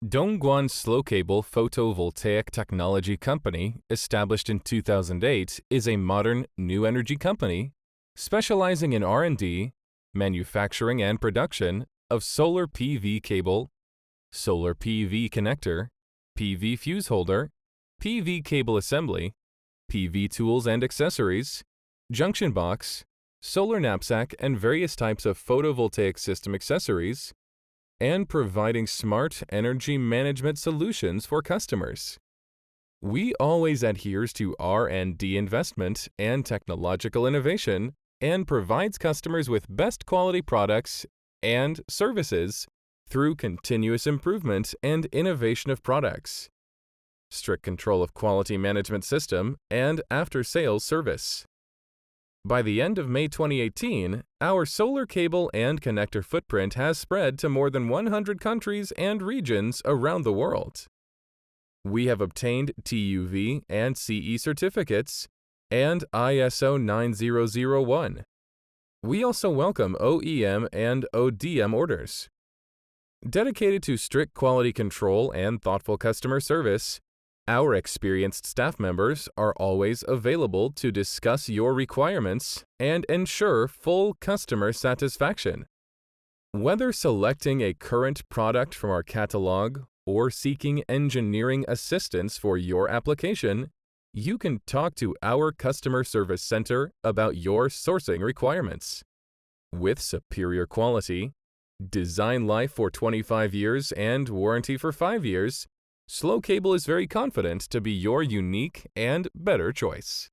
Dongguan Slocable Photovoltaic Technology Company, established in 2008, is a modern, new energy company specializing in R&D, manufacturing and production of solar PV cable, solar PV connector, PV fuse holder, PV cable assembly, PV tools and accessories, junction box, solar knapsack, and various types of photovoltaic system accessories, and providing smart energy management solutions for customers. We always adhere to R&D investment and technological innovation and provides customers with best quality products and services through continuous improvement and innovation of products, strict control of quality management system, and after-sales service. By the end of May 2018, our solar cable and connector footprint has spread to more than 100 countries and regions around the world. We have obtained TUV and CE certificates and ISO 9001. We also welcome OEM and ODM orders. Dedicated to strict quality control and thoughtful customer service, our experienced staff members are always available to discuss your requirements and ensure full customer satisfaction. Whether selecting a current product from our catalog or seeking engineering assistance for your application, you can talk to our customer service center about your sourcing requirements. With superior quality, design life for 25 years, and warranty for 5 years, Slocable is very confident to be your unique and better choice.